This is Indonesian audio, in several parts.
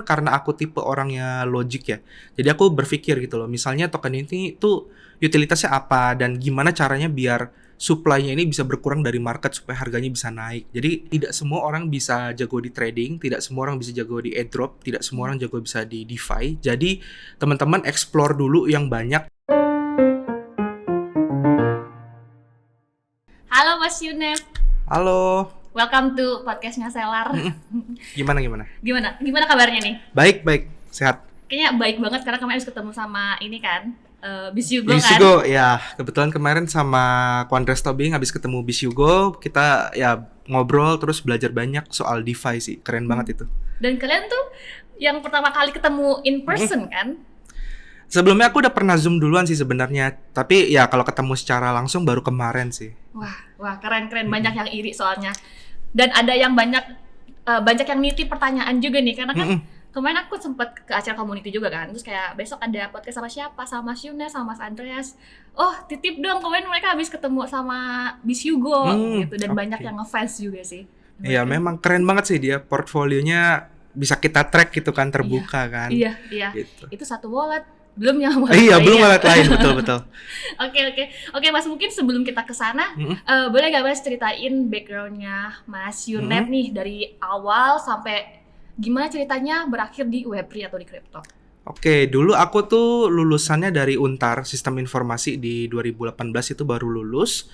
karena aku tipe orangnya logik ya. Jadi aku berpikir gitu loh. Misalnya token ini tuh utilitasnya apa dan gimana caranya biar supply-nya ini bisa berkurang dari market supaya harganya bisa naik. Jadi tidak semua orang bisa jago di trading, tidak semua orang bisa jago di airdrop, tidak semua orang jago bisa di DeFi. Jadi teman-teman explore dulu yang banyak. Halo Mas Yunef, Halo, welcome to podcastnya Selar. gimana? Gimana kabarnya nih? Baik, sehat. Kayaknya baik banget karena kemarin habis ketemu sama ini kan, Bis Yugo kan? Hugo, ya kebetulan kemarin sama Quandres Tobing habis ketemu Bis Hugo, kita ya ngobrol terus belajar banyak soal DeFi sih, keren banget itu. Dan kalian tuh yang pertama kali ketemu in person kan? Sebelumnya aku udah pernah Zoom duluan sih sebenarnya, tapi ya kalau ketemu secara langsung baru kemarin sih. Wah keren banyak yang iri soalnya. Dan ada yang banyak yang nitip pertanyaan juga nih karena kan kemarin aku sempet ke acara community juga kan, terus kayak besok ada podcast sama siapa, sama Mas Yunef, sama Mas Andreas. Oh titip dong, kemarin mereka habis ketemu sama Bis Hugo gitu, dan banyak yang ngefans juga sih. Iya memang keren banget sih dia, portfolionya bisa kita track gitu kan, terbuka kan. Iya. Gitu. Itu satu wallet, belum yang wallet Iya, lainnya. belum wallet lain, betul. Oke Mas, mungkin sebelum kita ke sana, boleh gak Mas ceritain backgroundnya Mas Yunef nih dari awal sampai gimana ceritanya berakhir di Web3 atau di crypto? Oke, dulu aku tuh lulusannya dari Untar, Sistem Informasi di 2018 itu baru lulus.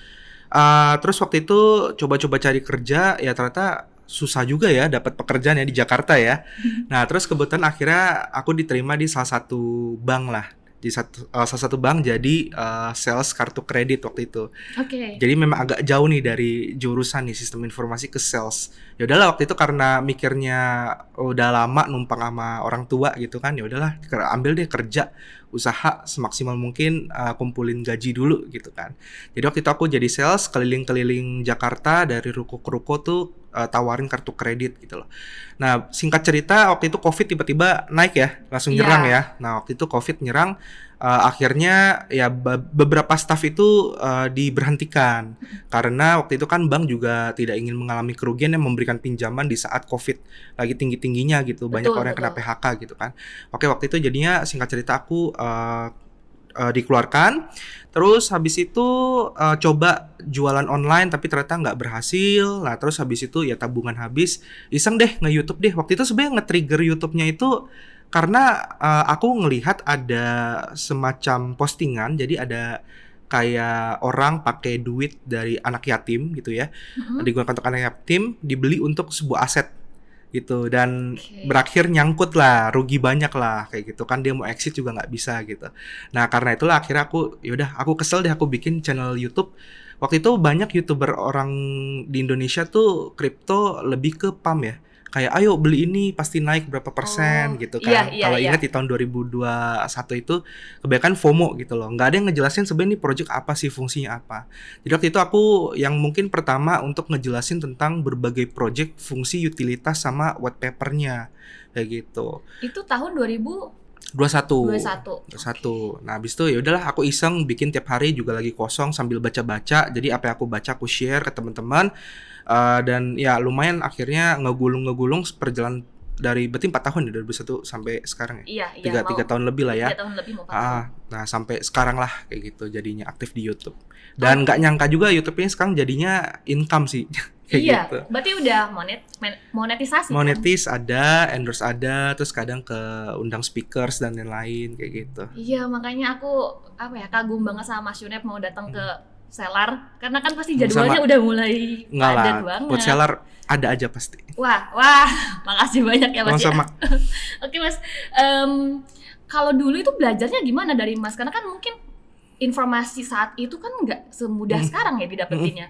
Terus waktu itu coba-coba cari kerja, ya ternyata susah juga ya dapat pekerjaan ya di Jakarta ya. Nah, terus kebetulan akhirnya aku diterima di salah satu bank lah. Di salah satu bank jadi sales kartu kredit waktu itu. Oke. Jadi memang agak jauh nih dari jurusan nih sistem informasi ke sales. Ya udahlah waktu itu karena mikirnya udah lama numpang sama orang tua gitu kan, ya udahlah ambil deh kerja, usaha semaksimal mungkin, kumpulin gaji dulu gitu kan. Jadi waktu itu aku jadi sales keliling-keliling Jakarta dari ruko ke ruko tuh tawarin kartu kredit gitu loh. Nah, singkat cerita waktu itu Covid tiba-tiba naik ya, langsung nyerang ya. Nah, waktu itu Covid nyerang, akhirnya ya beberapa staff itu diberhentikan karena waktu itu kan bank juga tidak ingin mengalami kerugian yang memberikan pinjaman di saat Covid lagi tinggi-tingginya gitu. Banyak orang yang kena PHK gitu kan. Oke, waktu itu jadinya singkat cerita aku dikeluarkan. Terus habis itu coba jualan online tapi ternyata nggak berhasil. Nah terus habis itu ya tabungan habis, iseng deh nge-YouTube deh. Waktu itu sebenarnya nge-trigger YouTube-nya itu karena aku ngelihat ada semacam postingan, jadi ada kayak orang pakai duit dari anak yatim gitu ya, digunakan untuk anak yatim, dibeli untuk sebuah aset gitu, dan berakhir nyangkut lah, rugi banyak lah kayak gitu kan, dia mau exit juga nggak bisa gitu. Nah karena itulah akhirnya aku kesel deh, aku bikin channel YouTube. Waktu itu banyak YouTuber orang di Indonesia tuh kripto lebih ke pump ya, kayak ayo beli ini pasti naik berapa persen gitu kan. Kalau ingat di tahun 2021 itu kebanyakan FOMO gitu loh, nggak ada yang ngejelasin sebenarnya ini project apa sih, fungsinya apa. Jadi waktu itu aku yang mungkin pertama untuk ngejelasin tentang berbagai project, fungsi, utilitas sama white papernya kayak gitu. Itu tahun 2021. Nah, habis itu ya udahlah aku iseng bikin tiap hari juga lagi kosong sambil baca-baca. Jadi apa yang aku baca aku share ke teman-teman. Dan ya lumayan akhirnya ngegulung perjalanan dari berarti 4 tahun ya, 2001 sampai sekarang ya. Iya, 3 tahun lebih lah ya. 3 tahun lebih mau 4 tahun. Nah, sampai sekarang lah kayak gitu jadinya aktif di YouTube. Dan nggak nyangka juga YouTube-nya sekarang jadinya income sih. Iya, gitu. berarti udah monetisasi kan? Monetis ada, endorse ada, terus kadang ke undang speakers dan lain-lain kayak gitu. Iya, makanya aku kagum banget sama Mas Yunef mau datang ke Selar, karena kan pasti jadwalnya udah mulai padat banget. Buat Selar ada aja pasti. Wah, makasih banyak ya Mas. Sama. Oke Mas, kalau dulu itu belajarnya gimana dari Mas? Karena kan mungkin informasi saat itu kan nggak semudah sekarang ya didapetinnya.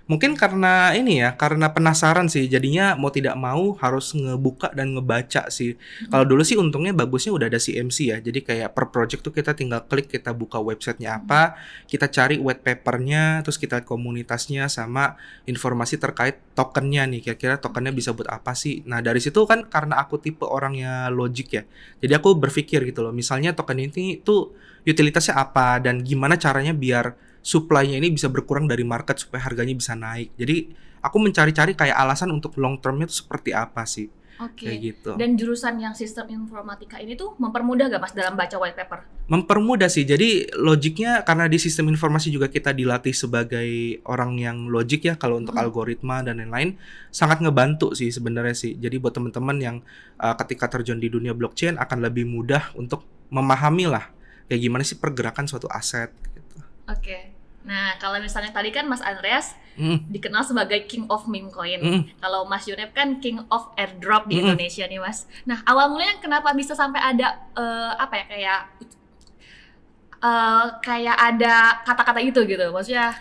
Mungkin karena ini ya, karena penasaran sih, jadinya mau tidak mau harus ngebuka dan ngebaca sih. Kalau dulu sih untungnya bagusnya udah ada CMC ya, jadi kayak per project tuh kita tinggal klik, kita buka websitenya apa, kita cari white papernya, terus kita lihat komunitasnya sama informasi terkait tokennya nih, kira-kira tokennya bisa buat apa sih. Nah dari situ kan karena aku tipe orangnya logik ya, jadi aku berpikir gitu loh, misalnya token ini tuh utilitasnya apa dan gimana caranya biar supply-nya ini bisa berkurang dari market supaya harganya bisa naik. Jadi aku mencari-cari kayak alasan untuk long term-nya itu seperti apa sih. Oke. kayak gitu. Dan jurusan yang sistem informatika ini tuh mempermudah gak Mas dalam baca white paper? Mempermudah sih. Jadi logiknya karena di sistem informasi juga kita dilatih sebagai orang yang logik ya kalau untuk algoritma dan lain-lain sangat ngebantu sih sebenarnya sih. Jadi buat teman-teman yang ketika terjun di dunia blockchain akan lebih mudah untuk memahami lah kayak gimana sih pergerakan suatu aset gitu. Oke. Nah, kalau misalnya tadi kan Mas Andreas Mm, dikenal sebagai King of Meme Coin. mm, Kalau Mas Yunep kan King of Airdrop di Indonesia nih Mas. Nah, awal mulanya kenapa bisa sampai ada apa ya kayak ada kata-kata itu gitu? Maksudnya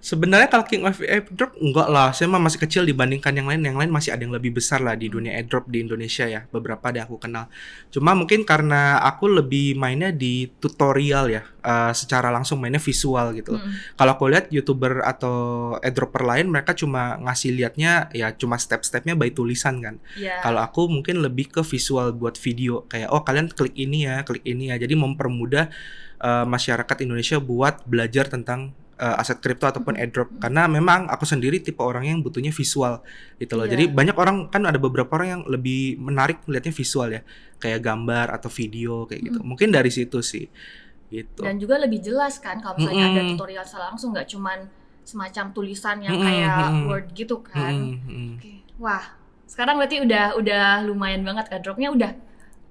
Sebenarnya kalau King of Airdrop enggak lah, saya mah masih kecil dibandingkan yang lain. Yang lain masih ada yang lebih besar lah di dunia airdrop di Indonesia ya. Beberapa ada aku kenal. Cuma mungkin karena aku lebih mainnya di tutorial ya, secara langsung mainnya visual gitu loh. Kalau aku lihat YouTuber atau airdropper lain, mereka cuma ngasih liatnya ya cuma step-stepnya by tulisan kan. ya. Kalau aku mungkin lebih ke visual buat video kayak oh kalian klik ini ya, klik ini ya. Jadi mempermudah masyarakat Indonesia buat belajar tentang aset kripto ataupun airdrop karena memang aku sendiri tipe orang yang butuhnya visual gitu loh. Iya. Jadi banyak orang kan ada beberapa orang yang lebih menarik melihatnya visual ya, kayak gambar atau video kayak gitu. Mungkin dari situ sih gitu. Dan juga lebih jelas kan kalau misalnya ada tutorial secara langsung, nggak cuman semacam tulisan yang kayak Word gitu kan. Oke. Wah, sekarang berarti udah lumayan banget airdropnya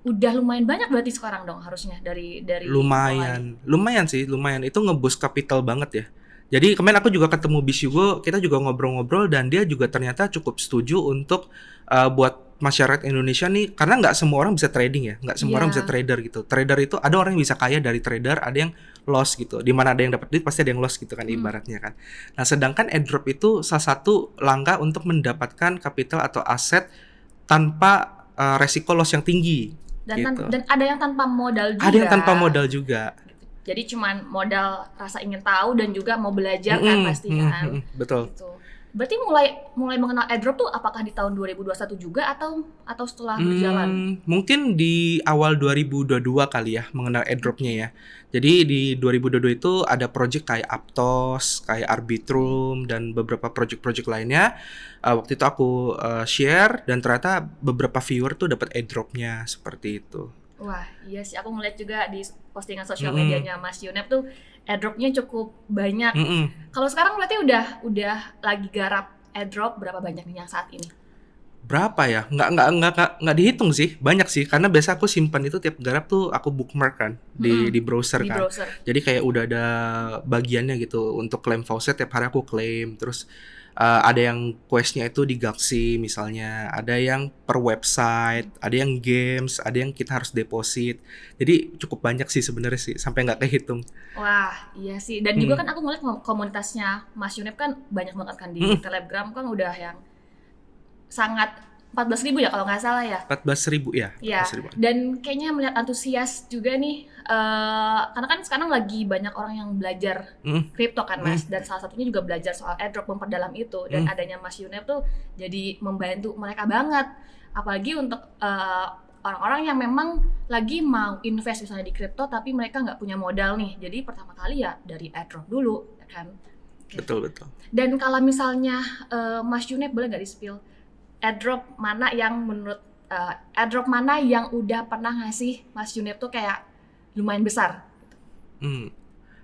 udah lumayan banyak berarti sekarang dong harusnya dari mulai. Lumayan sih, lumayan itu ngeboost capital banget ya. Jadi kemarin aku juga ketemu Bis Yugo, kita juga ngobrol-ngobrol dan dia juga ternyata cukup setuju untuk buat masyarakat Indonesia nih, karena nggak semua orang bisa trading ya, nggak semua orang bisa trader gitu. Trader itu ada orang yang bisa kaya dari trader, ada yang loss gitu. Dimana ada yang dapat duit pasti ada yang loss gitu kan ibaratnya kan. Nah sedangkan airdrop itu salah satu langkah untuk mendapatkan capital atau aset tanpa resiko loss yang tinggi. Dan, Gitu. dan ada yang tanpa modal juga. Ada yang tanpa modal juga. Jadi cuman modal rasa ingin tahu dan juga mau belajar kan pasti kan. Betul. Gitu. Berarti mulai mengenal airdrop tuh apakah di tahun 2021 juga atau setelah berjalan? Mungkin di awal 2022 kali ya mengenal airdropnya ya. Jadi di 2022 itu ada project kayak Aptos, kayak Arbitrum dan beberapa project-project lainnya. Waktu itu aku share dan ternyata beberapa viewer tuh dapat airdropnya seperti itu. Wah, iya sih aku ngeliat juga di postingan sosial medianya Mas Yunep tuh airdropnya cukup banyak. Kalau sekarang berarti udah lagi garap airdrop berapa banyak nih yang saat ini? Berapa ya? Nggak dihitung sih, banyak sih. Karena biasa aku simpan itu tiap garap tuh aku bookmark kan di browser Di kan. browser. Jadi kayak udah ada bagiannya gitu untuk claim faucet tiap hari aku claim. Terus ada yang questnya itu di Galaxy misalnya, ada yang per website, ada yang games, ada yang kita harus deposit. Jadi cukup banyak sih sebenarnya sih, sampai nggak kehitung. Wah, iya sih. Dan juga kan aku ngeliat komunitasnya Mas Yunep kan banyak banget kan di Telegram kan udah yang sangat 14.000 ya kalau nggak salah ya. 14.000 ya. Iya. 14.000. Dan kayaknya melihat antusias juga nih, karena kan sekarang lagi banyak orang yang belajar kripto kan Mas, dan salah satunya juga belajar soal airdrop memperdalam itu. Dan adanya Mas Yunep tuh jadi membantu mereka banget, apalagi untuk orang-orang yang memang lagi mau invest misalnya di kripto tapi mereka nggak punya modal nih. Jadi pertama kali ya dari airdrop dulu, ya kan? Oke. Betul. Dan kalau misalnya Mas Yunep boleh nggak di-spill airdrop mana yang menurut airdrop mana yang udah pernah ngasih Mas Yunep tuh kayak lumayan besar?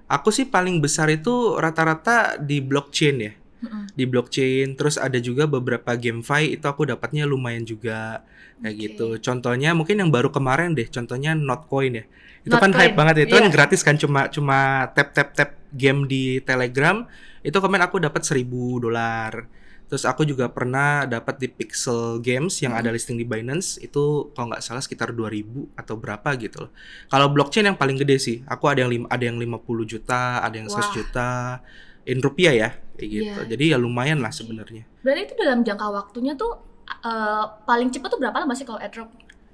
Aku sih paling besar itu rata-rata di blockchain ya. Di blockchain, terus ada juga beberapa GameFi itu aku dapatnya lumayan juga kayak gitu. Contohnya mungkin yang baru kemarin deh, contohnya Notcoin ya. Itu kan Notcoin, hype banget ya. Itu kan iya. gratis kan, cuma tap game di Telegram. Itu kemarin aku dapat $1.000. Terus aku juga pernah dapat di Pixel Games yang ada listing di Binance, itu kalau nggak salah sekitar 2.000 atau berapa gitu loh. Kalau blockchain yang paling gede sih, aku ada yang 50 juta, ada yang 100 juta in rupiah ya, kayak gitu. Iya. Jadi ya lumayan lah sebenarnya. Berarti itu dalam jangka waktunya tuh paling cepat tuh berapa lama sih kalau airdrop?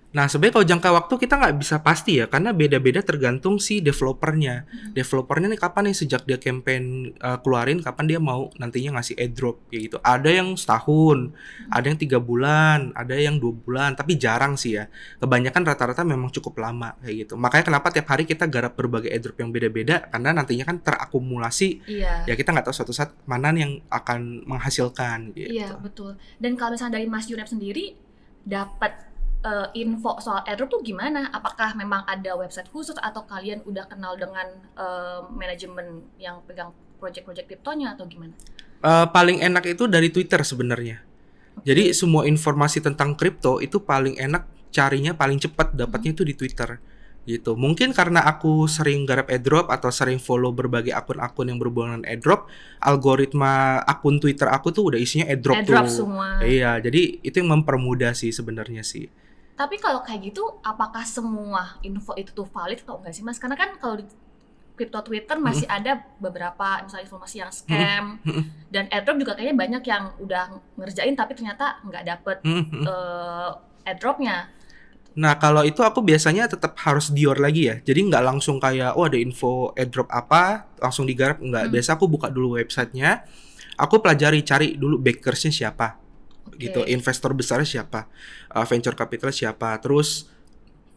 Nah sebenarnya kalau jangka waktu kita nggak bisa pasti ya, karena beda-beda tergantung si developernya. Developernya nih kapan nih sejak dia campaign keluarin, kapan dia mau nantinya ngasih airdrop kayak gitu. Ada yang setahun, ada yang 3 bulan, ada yang 2 bulan, tapi jarang sih ya. Kebanyakan rata-rata memang cukup lama kayak gitu. Makanya kenapa tiap hari kita garap berbagai airdrop yang beda-beda, karena nantinya kan terakumulasi. Iya. Ya kita nggak tahu suatu saat mana yang akan menghasilkan gitu. Iya, betul. Dan kalau misalnya dari Mas Yunep sendiri, dapat info soal airdrop tuh gimana? Apakah memang ada website khusus atau kalian udah kenal dengan manajemen yang pegang project-project kriptonya atau gimana? Paling enak itu dari Twitter sebenarnya. Jadi semua informasi tentang kripto itu paling enak carinya, paling cepat dapatnya itu di Twitter gitu. Mungkin karena aku sering garap airdrop atau sering follow berbagai akun-akun yang berhubungan dengan airdrop, algoritma akun Twitter aku tuh udah isinya airdrop Airdrop tuh. semua. Iya, jadi itu yang mempermudah sih sebenarnya sih. Tapi kalau kayak gitu, apakah semua info itu tuh valid atau enggak sih Mas? Karena kan kalau di crypto Twitter masih ada beberapa misalnya informasi yang scam, dan airdrop juga kayaknya banyak yang udah ngerjain tapi ternyata nggak dapet airdropnya. Nah, kalau itu aku biasanya tetap harus dior lagi ya. Jadi nggak langsung kayak, oh ada info airdrop apa, langsung digarap. Nggak, biasa aku buka dulu websitenya, aku pelajari, cari dulu backersnya siapa, gitu, investor besarnya siapa, venture capital siapa, terus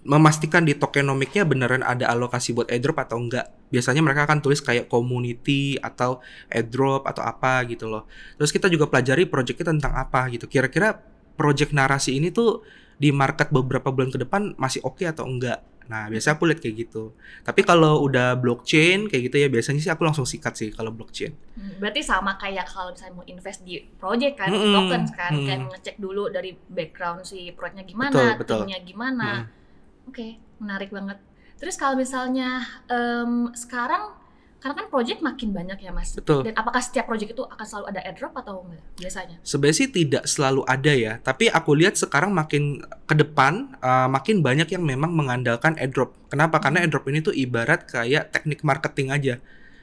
memastikan di tokenomiknya beneran ada alokasi buat airdrop atau enggak. Biasanya mereka akan tulis kayak community atau airdrop atau apa gitu loh. Terus kita juga pelajari projectnya tentang apa gitu. Kira-kira project narasi ini tuh di market beberapa bulan ke depan masih oke atau enggak. Nah, biasanya aku lihat kayak gitu. Tapi kalau udah blockchain kayak gitu ya, biasanya sih aku langsung sikat sih kalau blockchain. Berarti sama kayak kalau misalnya mau invest di project kan, tokens kan, kayak ngecek dulu dari background si proyeknya gimana, timnya gimana. Oke, menarik banget. Terus kalau misalnya sekarang, karena kan project makin banyak ya Mas. Betul. Dan apakah setiap project itu akan selalu ada airdrop atau enggak biasanya? Sebenarnya sih tidak selalu ada ya, tapi aku lihat sekarang makin ke depan makin banyak yang memang mengandalkan airdrop. Kenapa? Karena airdrop ini tuh ibarat kayak teknik marketing aja.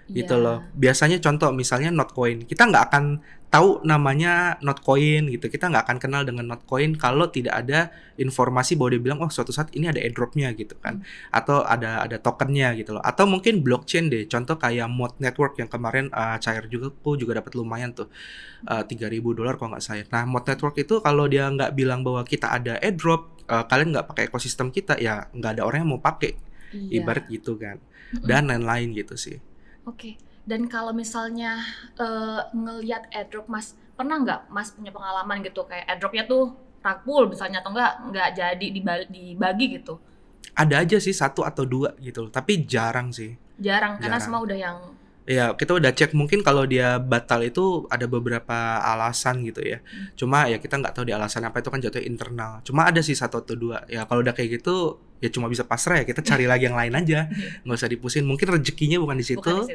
Gitu loh. Biasanya contoh misalnya Notcoin. Kita nggak akan tahu namanya Notcoin gitu. Kita nggak akan kenal dengan Notcoin kalau tidak ada informasi bahwa dia bilang oh suatu saat ini ada airdropnya gitu kan. Atau ada tokennya gitu loh. Atau mungkin blockchain deh. Contoh kayak Mod Network yang kemarin cair juga, aku juga dapat lumayan tuh. $3.000 kalau nggak salah. Nah, Mod Network itu kalau dia nggak bilang bahwa kita ada airdrop, kalian nggak pakai ekosistem kita, ya nggak ada orang yang mau pakai. Ibarat gitu kan. Dan lain-lain gitu sih. Oke, dan kalau misalnya ngelihat airdrop Mas, pernah nggak Mas punya pengalaman gitu kayak airdropnya tuh rug misalnya atau nggak jadi dibagi gitu? Ada aja sih 1 atau 2 gitu loh, tapi jarang sih. Jarang, karena semua udah yang ya kita udah cek, mungkin kalau dia batal itu ada beberapa alasan gitu ya. Cuma ya kita nggak tahu di alasan apa, itu kan jatuhnya internal. Cuma ada sih 1 atau 2. Ya kalau udah kayak gitu ya cuma bisa pasrah ya, kita cari lagi yang lain aja. Nggak usah dipusin. Mungkin rezekinya bukan di situ,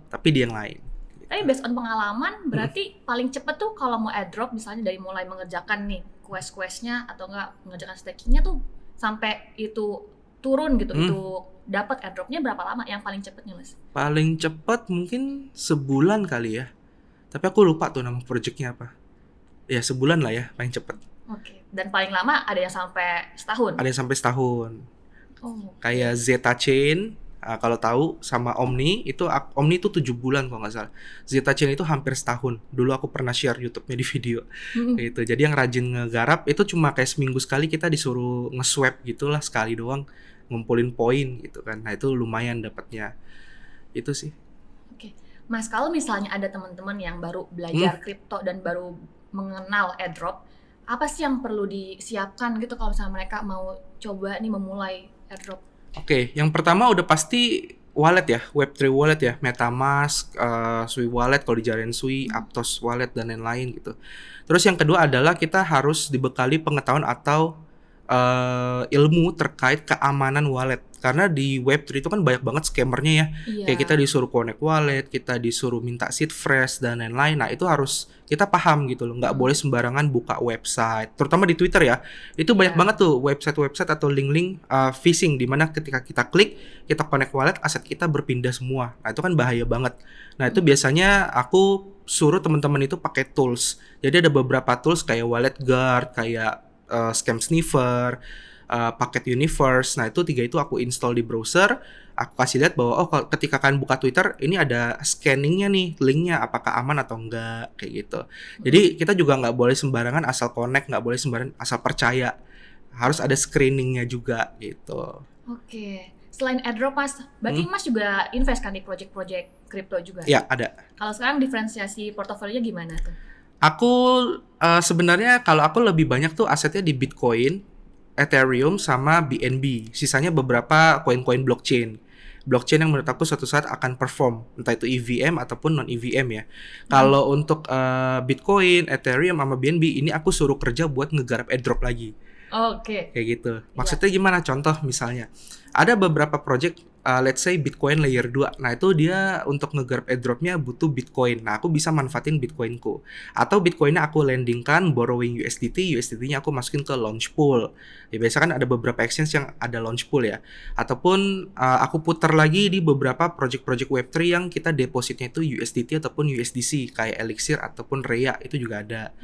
tapi di yang lain. Tapi based on pengalaman, berarti paling cepet tuh kalau mau airdrop misalnya dari mulai mengerjakan nih quest-questnya atau enggak mengerjakan stakingnya tuh sampai itu turun gitu, itu dapat airdropnya berapa lama yang paling cepetnya Mas? Paling cepet mungkin sebulan kali ya. Tapi aku lupa tuh nama projectnya apa. Ya sebulan lah ya paling cepet. Oke. Dan paling lama ada yang sampai setahun? Ada yang sampai setahun. Oh. Kayak Zeta Chain, kalau tahu, sama Omni itu 7 bulan kalau nggak salah. Zeta Chain itu hampir setahun. Dulu aku pernah share YouTube-nya di video. Gitu. Jadi yang rajin ngegarap itu cuma kayak seminggu sekali kita disuruh nge-swap gitulah, sekali doang, ngumpulin poin gitu kan. Nah itu lumayan dapatnya. Itu sih. Oke. Mas, kalau misalnya ada teman-teman yang baru belajar kripto dan baru mengenal airdrop, apa sih yang perlu disiapkan gitu kalau misalnya mereka mau coba nih memulai airdrop? Oke, yang pertama udah pasti wallet ya, Web3 wallet ya, MetaMask, Sui wallet kalau di Jaren Sui, Aptos wallet dan lain-lain gitu. Terus yang kedua adalah kita harus dibekali pengetahuan atau ilmu terkait keamanan wallet. Karena di Web3 itu kan banyak banget scammernya ya. Kayak kita disuruh connect wallet, kita disuruh minta seed phrase dan lain-lain. Nah itu harus kita paham gitu loh. Nggak boleh sembarangan buka website. Terutama di Twitter ya. Itu banyak banget tuh website-website atau link-link phishing. Dimana ketika kita klik, kita connect wallet, aset kita berpindah semua. Nah itu kan bahaya banget. Nah itu biasanya aku suruh teman-teman itu pakai tools. Jadi ada beberapa tools kayak Wallet Guard, kayak Scam Sniffer, Packet Universe. Nah itu 3 itu aku install di browser. Aku kasih lihat bahwa ketika kalian buka Twitter ini ada scanningnya nih, linknya apakah aman atau enggak, kayak gitu. Jadi kita juga nggak boleh sembarangan asal connect, nggak boleh sembarangan asal percaya. Harus ada screeningnya juga gitu. Oke. Selain airdrop Mas, berarti Mas juga invest kan di project-project kripto juga? Ya ada. Kalau sekarang diferensiasi portofolionya gimana tuh? Aku sebenarnya kalau aku lebih banyak tuh asetnya di Bitcoin, Ethereum sama BNB. Sisanya beberapa koin-koin blockchain. Blockchain yang menurut aku suatu saat akan perform, entah itu EVM ataupun non EVM ya. Kalau untuk Bitcoin, Ethereum sama BNB ini aku suruh kerja buat ngegarap airdrop lagi. Oke. Kayak gitu. Iya. Maksudnya gimana? Contoh misalnya, ada beberapa project, let's say Bitcoin layer 2. Nah, itu dia untuk ngegarap airdropnya butuh Bitcoin. Nah, aku bisa manfaatin Bitcoinku. Atau Bitcoinnya aku landingkan, borrowing USDT, USDT-nya aku masukin ke launch pool. Ya, biasa kan ada beberapa exchange yang ada launch pool ya. Ataupun aku putar lagi di beberapa project-project Web3 yang kita depositnya itu USDT ataupun USDC, kayak Elixir ataupun Rhea, itu juga ada.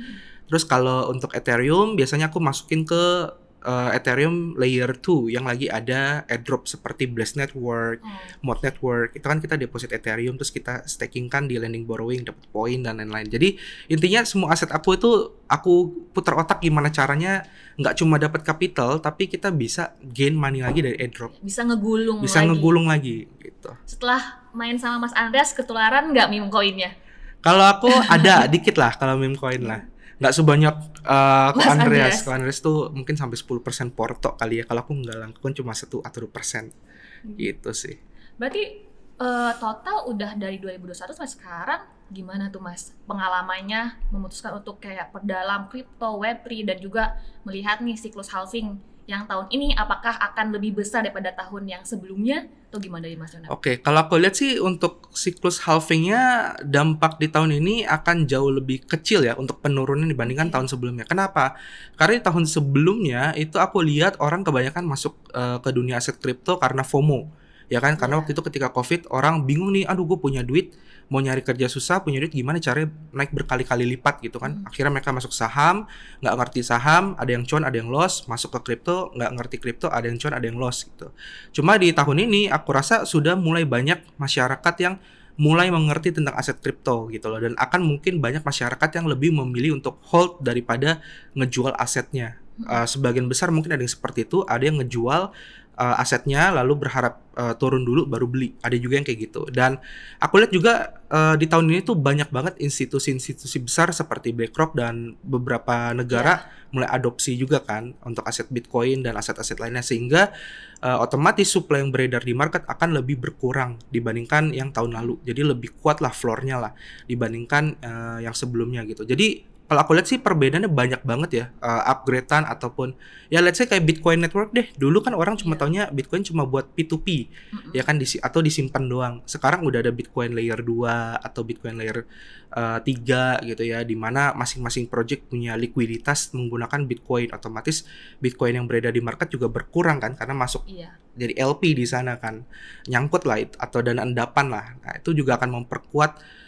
Terus kalau untuk Ethereum biasanya aku masukin ke Ethereum layer 2 yang lagi ada airdrop seperti Blast Network, Mod Network. Itu kan kita deposit Ethereum terus kita staking kan di lending borrowing dapat poin dan lain-lain. Jadi intinya semua aset aku itu aku putar otak gimana caranya nggak cuma dapat capital tapi kita bisa gain money lagi dari airdrop. Bisa ngegulung Bisa lagi. ngegulung lagi gitu. Setelah main sama Mas Andreas, ketularan nggak meme koinnya? Kalau aku ada dikit lah kalau meme coin lah. Nggak sebanyak ko Mas Andreas. Andreas. Ko Andreas tuh mungkin sampai 10% porto kali ya. Kalau aku nggak lah, aku kan cuma 1 atau 2%. Gitu sih. Berarti total udah dari 2021 sampai sekarang gimana tuh Mas pengalamannya memutuskan untuk kayak perdalam kripto, Web3 dan juga melihat nih siklus halving yang tahun ini apakah akan lebih besar daripada tahun yang sebelumnya atau gimana dari Mas Jonan? Oke, kalau aku lihat sih untuk siklus halvingnya dampak di tahun ini akan jauh lebih kecil ya untuk penurunan dibandingkan tahun sebelumnya. Kenapa? Karena di tahun sebelumnya itu aku lihat orang kebanyakan masuk ke dunia aset kripto karena FOMO. Ya kan, karena waktu itu ketika COVID orang bingung nih, aduh gue punya duit, mau nyari kerja susah, punya duit gimana caranya naik berkali-kali lipat gitu kan. Akhirnya mereka masuk saham, nggak ngerti saham, ada yang cuan, ada yang loss, masuk ke kripto, nggak ngerti kripto, ada yang cuan, ada yang loss gitu. Cuma di tahun ini aku rasa sudah mulai banyak masyarakat yang mulai mengerti tentang aset kripto gitu loh, dan akan mungkin banyak masyarakat yang lebih memilih untuk hold daripada ngejual asetnya. Sebagian besar mungkin ada yang seperti itu, ada yang ngejual asetnya lalu berharap turun dulu baru beli. Ada juga yang kayak gitu. Dan aku lihat juga di tahun ini tuh banyak banget institusi-institusi besar seperti BlackRock dan beberapa negara mulai adopsi juga kan untuk aset Bitcoin dan aset-aset lainnya, sehingga otomatis supply yang beredar di market akan lebih berkurang dibandingkan yang tahun lalu. Jadi lebih kuat lah floor-nya lah dibandingkan yang sebelumnya gitu. Jadi kalau aku lihat sih perbedaannya banyak banget ya, upgrade-an ataupun ya let's say kayak Bitcoin Network deh. Dulu kan orang cuma taunya Bitcoin cuma buat P2P, ya kan atau disimpan doang. Sekarang udah ada Bitcoin layer 2 atau Bitcoin layer 3 gitu ya, di mana masing-masing project punya likuiditas menggunakan Bitcoin. Otomatis Bitcoin yang beredar di market juga berkurang kan karena masuk dari LP di sana kan. Nyangkut lah atau dana endapan lah. Nah, itu juga akan memperkuat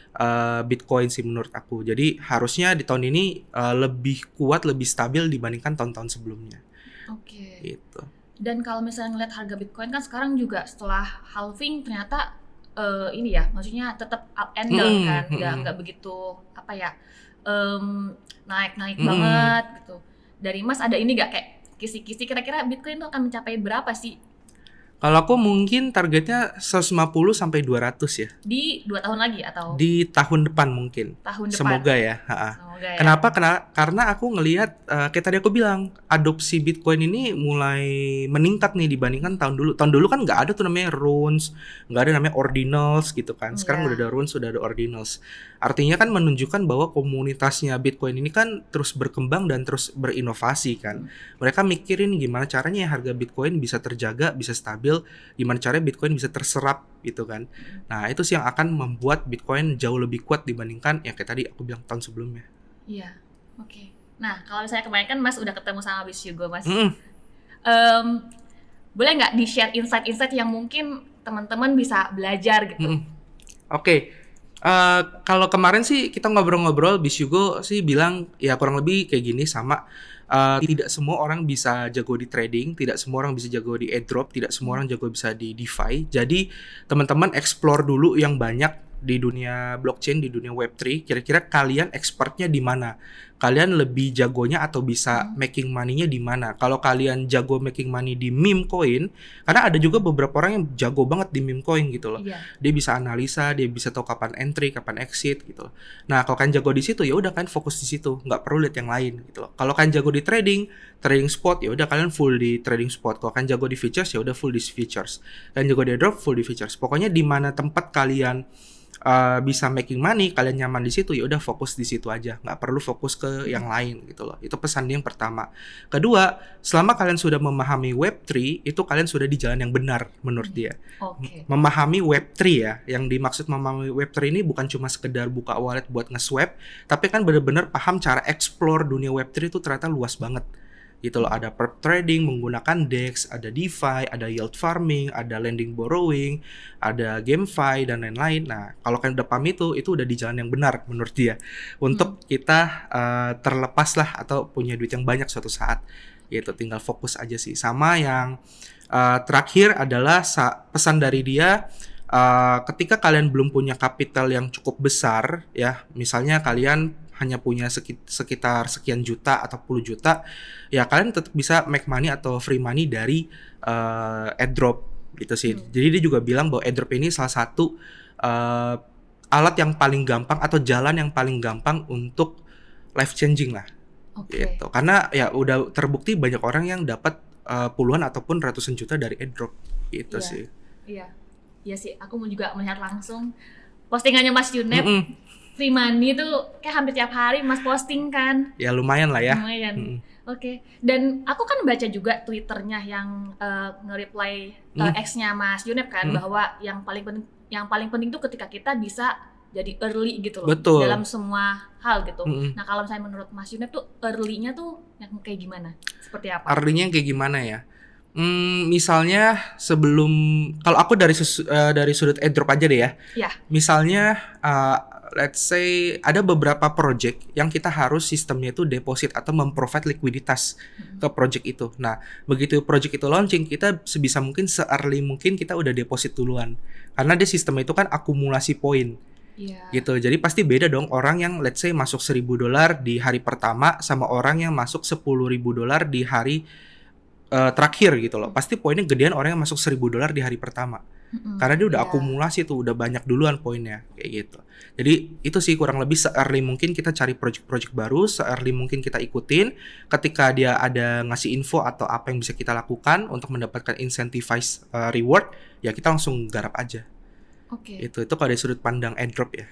Bitcoin sih menurut aku. Jadi harusnya di tahun ini lebih kuat, lebih stabil dibandingkan tahun-tahun sebelumnya. Oke. Gitu. Dan kalau misalnya ngeliat harga Bitcoin kan sekarang juga setelah halving ternyata ini ya, maksudnya tetap up and down kan, nggak begitu apa ya naik banget gitu. Dari Mas ada ini nggak kayak kisi-kisi kira-kira Bitcoin itu akan mencapai berapa sih? Kalau aku mungkin targetnya 150 sampai 200 ya. Di 2 tahun lagi atau? Di tahun depan mungkin. Tahun depan. Semoga ya. Semoga ya. Kenapa? Karena aku ngelihat kayak tadi aku bilang adopsi Bitcoin ini mulai meningkat nih dibandingkan tahun dulu. Tahun dulu kan nggak ada tuh namanya runes, nggak ada namanya ordinals gitu kan. Sekarang udah ada runes, sudah ada ordinals. Artinya kan menunjukkan bahwa komunitasnya Bitcoin ini kan terus berkembang dan terus berinovasi kan. Mereka mikirin gimana caranya harga Bitcoin bisa terjaga, bisa stabil, gimana caranya Bitcoin bisa terserap gitu kan. Nah, itu sih yang akan membuat Bitcoin jauh lebih kuat dibandingkan yang kayak tadi aku bilang tahun sebelumnya. Iya, oke. Nah, kalau misalnya kemarin kan Mas udah ketemu sama Bis Hugo, Mas. Boleh nggak di-share insight-insight yang mungkin teman-teman bisa belajar gitu? Oke. Kalau kemarin sih kita ngobrol-ngobrol, Bis Hugo sih bilang ya kurang lebih kayak gini sama. Tidak semua orang bisa jago di trading, tidak semua orang bisa jago di airdrop, tidak semua orang jago bisa di DeFi. Jadi teman-teman explore dulu yang banyak di dunia blockchain, di dunia Web3. Kira-kira kalian expertnya di mana? kalian lebih jagonya atau bisa making money-nya di mana. Kalau kalian jago making money di meme coin, karena ada juga beberapa orang yang jago banget di meme coin gitu loh. Iya. Dia bisa analisa, dia bisa tahu kapan entry, kapan exit gitu. Nah, kalau kalian jago di situ ya udah kalian fokus di situ, nggak perlu lihat yang lain gitu loh. Kalau kalian jago di trading spot ya udah kalian full di trading spot. Kalau kalian jago di futures ya udah full di futures. Kalian jago di airdrop full di futures. Pokoknya di mana tempat kalian bisa making money, kalian nyaman di situ ya udah fokus di situ aja, nggak perlu fokus ke yang lain gitu loh. Itu pesan dia yang pertama. Kedua, selama kalian sudah memahami Web3, itu kalian sudah di jalan yang benar menurut dia. Oke. Memahami Web3 ya, yang dimaksud memahami Web3 ini bukan cuma sekedar buka wallet buat nge-swap, tapi kan benar-benar paham cara explore dunia Web3 itu ternyata luas banget gitu loh. Ada perp trading menggunakan DEX, ada DeFi, ada yield farming, ada lending borrowing, ada GameFi dan lain-lain. Nah, kalau kalian udah paham itu udah di jalan yang benar menurut dia untuk kita terlepas lah atau punya duit yang banyak suatu saat. Gitu, tinggal fokus aja sih. Sama yang terakhir adalah pesan dari dia, ketika kalian belum punya kapital yang cukup besar ya, misalnya kalian hanya punya sekitar sekian juta atau puluh juta, ya kalian tetap bisa make money atau free money dari airdrop gitu sih. Jadi dia juga bilang bahwa airdrop ini salah satu alat yang paling gampang atau jalan yang paling gampang untuk life changing lah. Gitu. Karena ya udah terbukti banyak orang yang dapat puluhan ataupun ratusan juta dari airdrop gitu sih. Iya sih, aku mau juga melihat langsung postingannya Mas Junep. Free money tuh kayak hampir tiap hari Mas posting kan. Ya lumayan lah ya. Lumayan. Oke. Dan aku kan baca juga Twitternya yang nge-reply ex-nya Mas Junep kan, bahwa yang paling penting tuh ketika kita bisa jadi early gitu loh. Betul. Dalam semua hal gitu. Nah, kalau misalnya menurut Mas Junep tuh early-nya tuh yang kayak gimana? Seperti apa? Early-nya yang kayak gimana ya? Misalnya sebelum, kalau aku dari sudut airdrop aja deh ya. Iya. Misalnya let's say ada beberapa project yang kita harus sistemnya itu deposit atau memprovide likuiditas ke project itu. Nah, begitu project itu launching, kita sebisa mungkin se-early mungkin kita udah deposit duluan. Karena dia sistemnya itu kan akumulasi poin. Gitu. Jadi pasti beda dong orang yang let's say masuk $1.000 di hari pertama sama orang yang masuk $10.000 di hari terakhir gitu loh. Pasti poinnya gedean orang yang masuk $1.000 di hari pertama. Karena dia udah akumulasi tuh, udah banyak duluan poinnya kayak gitu. Jadi itu sih kurang lebih se-early mungkin kita cari project-project baru, se-early mungkin kita ikutin. Ketika dia ada ngasih info atau apa yang bisa kita lakukan untuk mendapatkan incentivized reward, ya kita langsung garap aja. Itu kalau dari sudut pandang airdrop ya.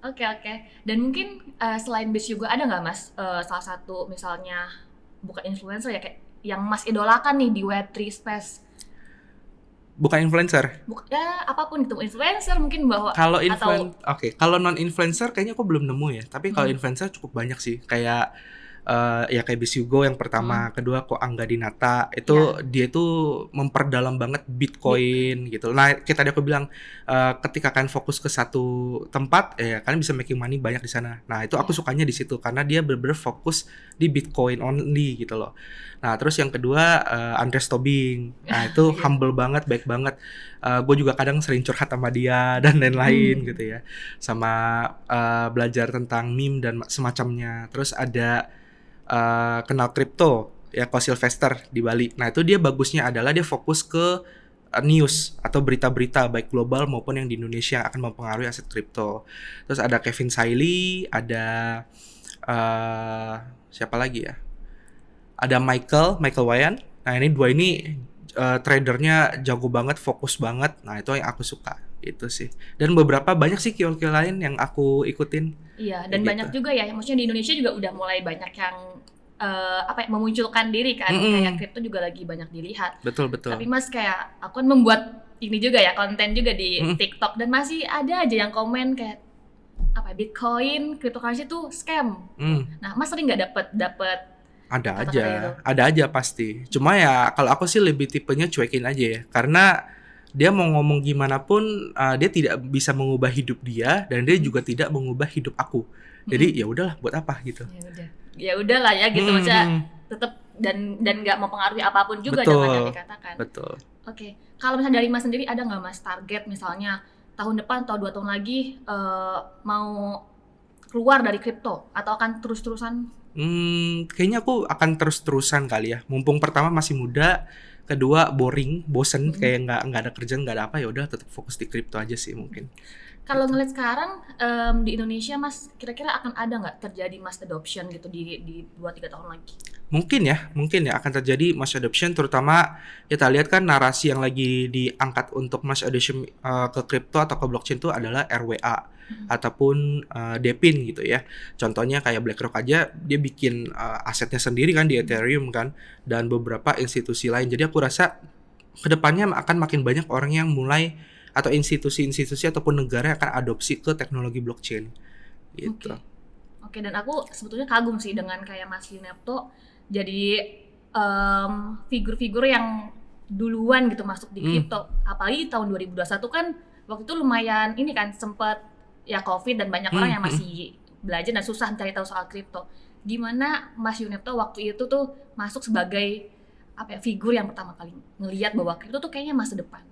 Oke. Dan mungkin selain Bis juga ada nggak Mas salah satu misalnya bukan influencer ya, kayak yang Mas idolakan nih di Web3 space? Bukan influencer. Ya apapun itu, influencer mungkin bahwa kalau kalau non influencer kayaknya aku belum nemu ya. Tapi kalau influencer cukup banyak sih. Kayak ya kayak Bis Hugo yang pertama, kedua kok Angga Dinata itu dia tuh memperdalam banget Bitcoin gitu. Nah, kita tadi aku bilang ketika kalian fokus ke satu tempat, ya kalian bisa making money banyak di sana. Nah, itu aku sukanya di situ karena dia benar-benar fokus di Bitcoin only gitu loh. Nah, terus yang kedua Andreas Tobing. Nah, itu humble banget, baik banget. Gue juga kadang sering curhat sama dia dan lain-lain gitu ya. Sama belajar tentang meme dan semacamnya. Terus ada kenal kripto ya, Ko Sylvester di Bali. Nah, itu dia bagusnya adalah dia fokus ke news atau berita-berita baik global maupun yang di Indonesia yang akan mempengaruhi aset kripto. Terus ada Kevin Saili, ada siapa lagi ya? Ada Michael Wayan. Nah, ini dua ini tradernya jago banget, fokus banget. Nah, itu yang aku suka itu sih. Dan beberapa banyak sih kiol-kiol lain yang aku ikutin. Iya, dan banyak juga ya. Maksudnya di Indonesia juga udah mulai banyak yang memunculkan diri kan. Kayak kripto juga lagi banyak dilihat. Betul. Tapi Mas kayak aku kan membuat ini juga ya, konten juga di TikTok, dan masih ada aja yang komen kayak Bitcoin, cryptocurrency itu scam. Nah, Mas sering nggak dapet ada aja pasti. Cuma ya kalau aku sih lebih tipenya cuekin aja ya, karena dia mau ngomong gimana pun dia tidak bisa mengubah hidup dia dan dia juga tidak mengubah hidup aku. Jadi ya udahlah, buat apa gitu. Ya udahlah ya gitu, maksudnya tetap dan nggak mempengaruhi apapun juga dengan yang dikatakan. Betul. Oke. Kalau misalnya dari Mas sendiri ada nggak Mas target misalnya tahun depan atau 2 tahun lagi mau keluar dari kripto atau akan terus-terusan? Kayaknya aku akan terus-terusan kali ya. Mumpung pertama masih muda, kedua boring, bosen, kayak nggak ada kerjaan, nggak ada apa, ya udah tetap fokus di kripto aja sih mungkin. Kalau ngeliat sekarang di Indonesia Mas, kira-kira akan ada nggak terjadi mass adoption gitu di 2-3 tahun lagi? Mungkin ya akan terjadi mass adoption, terutama kita lihat kan narasi yang lagi diangkat untuk mass adoption ke kripto atau ke blockchain itu adalah RWA ataupun DePIN gitu ya. Contohnya kayak BlackRock aja dia bikin asetnya sendiri kan di Ethereum kan, dan beberapa institusi lain. Jadi aku rasa kedepannya akan makin banyak orang yang mulai, atau institusi-institusi ataupun negara yang akan adopsi ke teknologi blockchain gitu. Oke, dan aku sebetulnya kagum sih dengan kayak Mas Yunarto jadi figur-figur yang duluan gitu masuk di kripto. Apalagi tahun 2021 kan waktu itu lumayan ini kan, sempat ya COVID dan banyak orang yang masih belajar dan susah mencari tahu soal kripto. Gimana Mas Yunarto waktu itu tuh masuk sebagai figur yang pertama kali ngelihat bahwa kripto tuh kayaknya masa depan?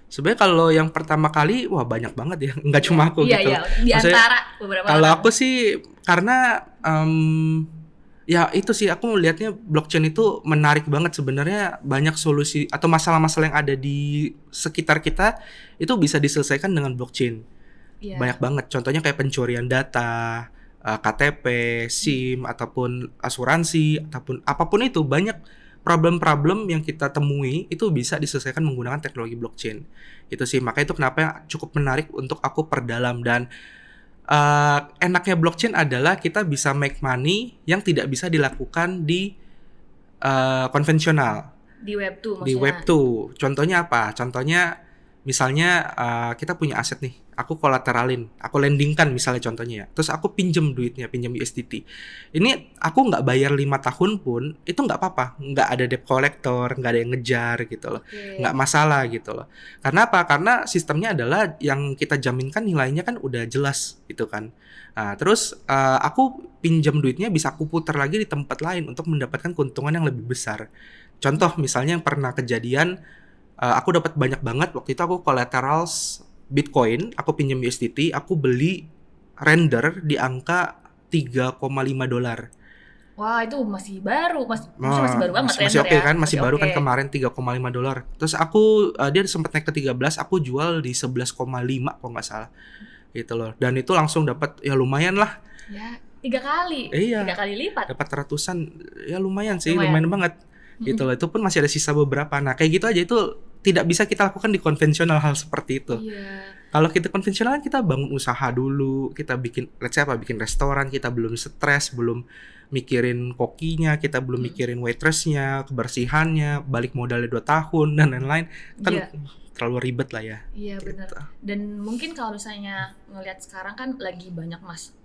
Sebenarnya kalau yang pertama kali, wah banyak banget ya, nggak cuma aku gitu. Iya, di antara beberapa kalau orang. aku sih karena ya itu sih, aku melihatnya blockchain itu menarik banget sebenarnya. Banyak solusi atau masalah-masalah yang ada di sekitar kita itu bisa diselesaikan dengan blockchain. Banyak banget, contohnya kayak pencurian data, KTP, SIM, ataupun asuransi, ataupun apapun itu, banyak problem-problem yang kita temui itu bisa diselesaikan menggunakan teknologi blockchain. Itu sih, makanya itu kenapa cukup menarik untuk aku perdalam. Dan enaknya blockchain adalah kita bisa make money yang tidak bisa dilakukan di konvensional. Di Web 2 maksudnya? Di Web 2. Contohnya apa? Contohnya misalnya kita punya aset nih, aku kolateralin, aku lendingkan misalnya contohnya ya. Terus aku pinjem duitnya, pinjem USDT. Ini aku nggak bayar 5 tahun pun, itu nggak apa-apa. Nggak ada debt collector, nggak ada yang ngejar gitu loh. Nggak masalah gitu loh. Karena apa? Karena sistemnya adalah yang kita jaminkan nilainya kan udah jelas gitu kan. Nah, terus aku pinjam duitnya bisa aku putar lagi di tempat lain untuk mendapatkan keuntungan yang lebih besar. Contoh misalnya yang pernah kejadian, aku dapat banyak banget waktu itu. Aku collaterals Bitcoin, aku pinjam USDT, aku beli render di angka $3,5. Wah, itu masih baru, masih baru banget. Masih oke kan, masih baru okay. Kan kemarin $3,5. Terus aku dia sempat naik ke 13, aku jual di 11,5 kalau nggak salah. Gitu loh. Dan itu langsung dapat ya lumayan lah. Ya, 3 kali. Iya. 3 kali lipat. Dapat ratusan. Ya lumayan sih, lumayan banget. Gitu loh. Itu pun masih ada sisa beberapa. Nah, kayak gitu aja itu tidak bisa kita lakukan di konvensional hal seperti itu. Kalau kita konvensional kita bangun usaha dulu, kita bikin bikin restoran, kita belum stres, belum mikirin kokinya, kita belum mikirin waitressnya, kebersihannya, balik modalnya 2 tahun dan lain-lain. Kan terlalu ribet lah ya. Iya, gitu. benar. Dan mungkin kalau misalnya ngelihat sekarang kan lagi banyak Mas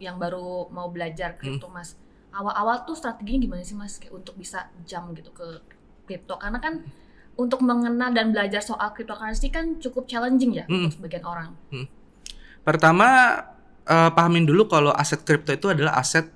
yang baru mau belajar kripto Mas. Awal-awal tuh strateginya gimana sih Mas kayak untuk bisa jump gitu ke kripto? Karena kan untuk mengenal dan belajar soal cryptocurrency kan cukup challenging ya untuk sebagian orang. Pertama, pahamin dulu kalau aset kripto itu adalah aset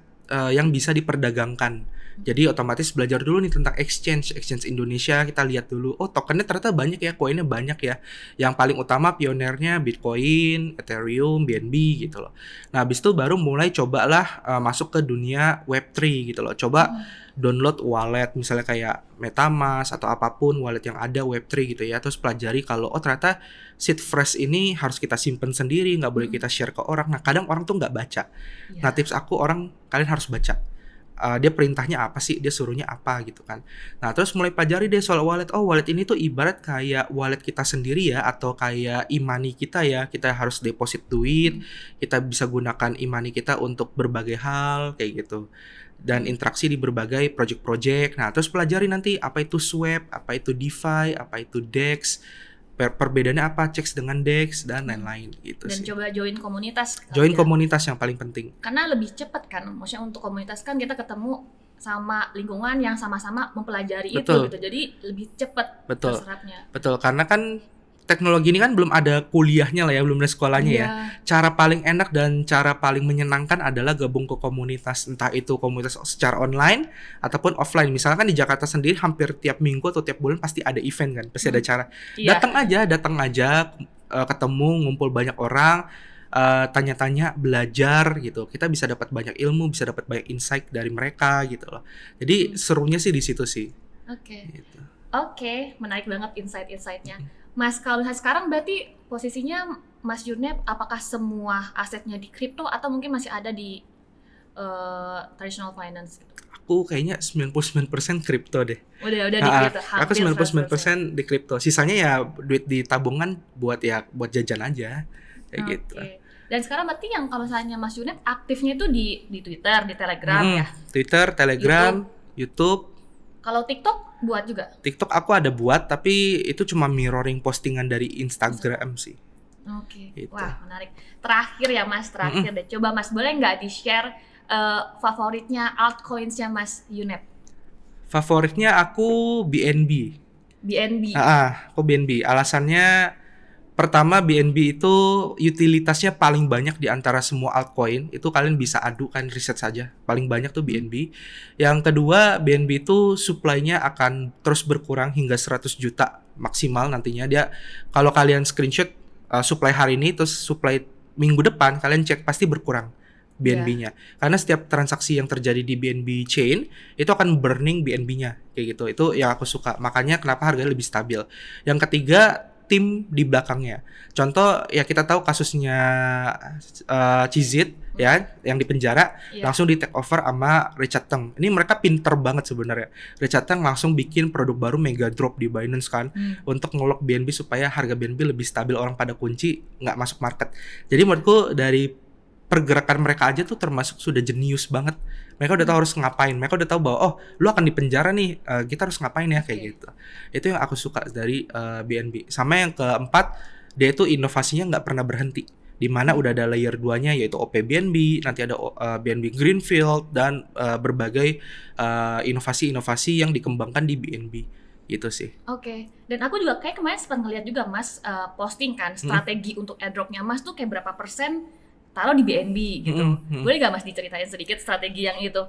yang bisa diperdagangkan. Jadi otomatis belajar dulu nih tentang exchange Indonesia. Kita lihat dulu, oh tokennya ternyata banyak ya, koinnya banyak ya. Yang paling utama pionirnya Bitcoin, Ethereum, BNB gitu loh. Nah habis itu baru mulai cobalah masuk ke dunia Web3 gitu loh. Coba download wallet misalnya kayak MetaMask atau apapun wallet yang ada Web3 gitu ya. Terus pelajari kalau oh ternyata seed phrase ini harus kita simpen sendiri, nggak boleh kita share ke orang. Nah kadang orang tuh nggak baca. Nah tips aku, kalian harus baca. Dia perintahnya apa sih, dia suruhnya apa gitu kan. Nah terus mulai pelajari deh soal wallet. Oh wallet ini tuh ibarat kayak wallet kita sendiri ya, atau kayak e-money kita ya. Kita harus deposit duit, kita bisa gunakan e-money kita untuk berbagai hal kayak gitu, dan interaksi di berbagai project-project. Nah terus pelajari nanti apa itu swap, apa itu DeFi, apa itu DEX, perbedaannya apa, checks dengan DEX dan lain-lain gitu. Dan sih. Coba join komunitas. Join komunitas yang paling penting. Karena lebih cepat kan, maksudnya untuk komunitas kan kita ketemu sama lingkungan yang sama-sama mempelajari itu gitu. Jadi lebih cepat terserapnya. Betul, karena kan teknologi ini kan belum ada kuliahnya lah ya, belum ada sekolahnya ya. Cara paling enak dan cara paling menyenangkan adalah gabung ke komunitas, entah itu komunitas secara online ataupun offline. Misalkan di Jakarta sendiri hampir tiap minggu atau tiap bulan pasti ada event kan, pasti ada cara. Datang aja, ketemu, ngumpul banyak orang. tanya-tanya, belajar gitu. Kita bisa dapat banyak ilmu, bisa dapat banyak insight dari mereka gitu loh. Jadi serunya sih di situ sih. Oke. Gitu. Oke, menarik banget insight-insightnya. Mas, kalau sekarang berarti posisinya Mas Junep apakah semua asetnya di kripto atau mungkin masih ada di traditional finance gitu? Aku kayaknya 99% kripto deh. Udah di kripto. Aku 99% di kripto. Sisanya ya duit di tabungan buat jajan aja. Kayak gitu. Dan sekarang berarti yang kalau misalnya Mas Junep aktifnya itu di Twitter, di Telegram ya? Twitter, Telegram, YouTube. Kalau TikTok buat juga? TikTok aku ada buat, tapi itu cuma mirroring postingan dari Instagram sih. Oke. Gitu. Wah, menarik. Terakhir ya Mas, deh. Coba Mas, boleh nggak di-share favoritnya altcoins-nya Mas Junep? Favoritnya aku BNB. BNB. Aku BNB. Alasannya pertama, BNB itu utilitasnya paling banyak di antara semua altcoin. Itu kalian bisa adu kan, riset saja. Paling banyak tuh BNB. Yang kedua, BNB itu supply-nya akan terus berkurang hingga 100 juta maksimal nantinya. Dia kalau kalian screenshot supply hari ini terus supply minggu depan, kalian cek pasti berkurang BNB-nya. Karena setiap transaksi yang terjadi di BNB chain itu akan burning BNB-nya kayak gitu. Itu yang aku suka. Makanya kenapa harganya lebih stabil. Yang ketiga, tim di belakangnya. Contoh ya kita tahu kasusnya Cizit ya yang di penjara langsung di take over sama Richard Teng. Ini mereka pinter banget sebenarnya. Richard Teng langsung bikin produk baru mega drop di Binance kan untuk ngelok BNB supaya harga BNB lebih stabil, orang pada kunci nggak masuk market. Jadi menurutku dari pergerakan mereka aja tuh termasuk sudah jenius banget. Mereka udah tahu harus ngapain. Mereka udah tahu bahwa oh, lu akan di penjara nih, kita harus ngapain ya kayak gitu. Itu yang aku suka dari BNB. Sama yang keempat, dia itu inovasinya nggak pernah berhenti. Di mana udah ada layer 2-nya yaitu OP-BNB, nanti ada BNB Greenfield dan berbagai inovasi-inovasi yang dikembangkan di BNB. Gitu sih. Oke. Dan aku juga kayak kemarin sempat ngeliat juga Mas posting kan strategi untuk airdropnya Mas tuh kayak berapa persen taruh di BNB gitu. Boleh gak Mas diceritain sedikit strategi yang itu?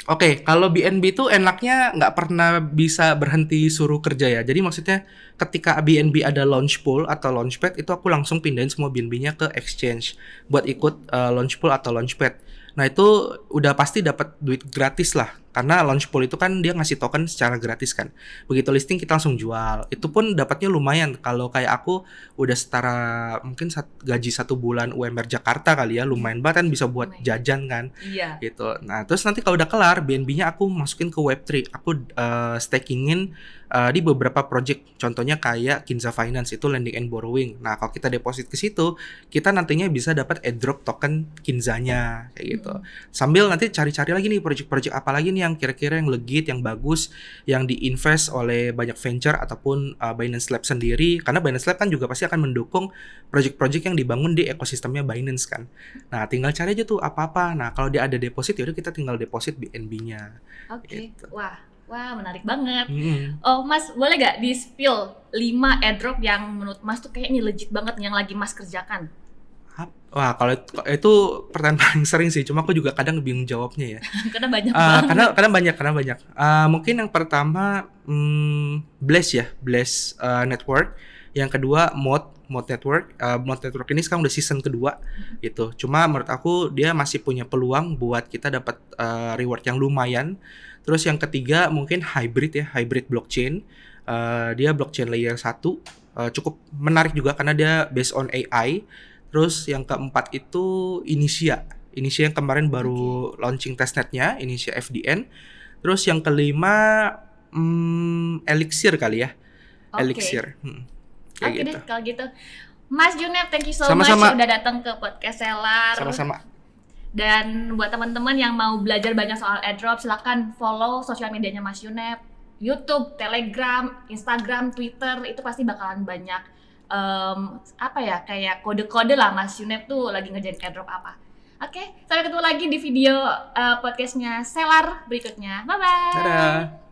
Oke, kalau BNB itu enaknya nggak pernah bisa berhenti suruh kerja ya. Jadi maksudnya ketika BNB ada launch pool atau launchpad, itu aku langsung pindahin semua BNB-nya ke exchange buat ikut launch pool atau launchpad. Nah itu udah pasti dapat duit gratis lah. Karena launch pool itu kan dia ngasih token secara gratis kan. Begitu listing kita langsung jual. Itu pun dapatnya lumayan. Kalau kayak aku udah setara mungkin gaji 1 bulan UMR Jakarta kali ya. Lumayan banget kan bisa buat jajan kan. Iya. Gitu. Nah terus nanti kalau udah kelar BNB-nya aku masukin ke Web3. Aku stakingin di beberapa project. Contohnya kayak Kinza Finance itu lending and borrowing. Nah kalau kita deposit ke situ, kita nantinya bisa dapat airdrop token Kinzanya kayak gitu. Sambil nanti cari-cari lagi nih project-project apa lagi nih yang kira-kira yang legit, yang bagus, yang diinvest oleh banyak venture ataupun Binance Lab sendiri. Karena Binance Lab kan juga pasti akan mendukung project-project yang dibangun di ekosistemnya Binance kan. Nah, tinggal cari aja tuh apa-apa. Nah, kalau dia ada deposit, yaudah kita tinggal deposit BNB-nya. Oke. Gitu. Wah, menarik banget. Oh, Mas, boleh gak di-spill 5 airdrop yang menurut Mas tuh kayak ini legit banget yang lagi Mas kerjakan? Wah, kalau itu pertanyaan paling sering sih, cuma aku juga kadang bingung jawabnya ya. Karena banyak banget. Karena banyak. Mungkin yang pertama Bless Network. Yang kedua Mod Network. Mod Network ini sekarang udah season kedua gitu. Cuma menurut aku dia masih punya peluang buat kita dapat reward yang lumayan. Terus yang ketiga mungkin hybrid blockchain. Dia blockchain layer 1. Cukup menarik juga karena dia based on AI. Terus yang keempat itu Initia yang kemarin baru launching testnetnya, Initia FDN. Terus yang kelima Elixir kali ya. Elixir. Oke gitu. Deh kalau gitu. Mas Junep, thank you so Sama-sama. much udah datang ke podcast Selar. Sama-sama. Dan buat teman-teman yang mau belajar banyak soal airdrop, silakan follow sosial medianya Mas Junep, YouTube, Telegram, Instagram, Twitter, itu pasti bakalan banyak kayak kode-kode lah Mas Junep tuh lagi ngerjain airdrop apa. Oke, sampai ketemu lagi di video podcastnya Selar berikutnya. Bye-bye. Dadah.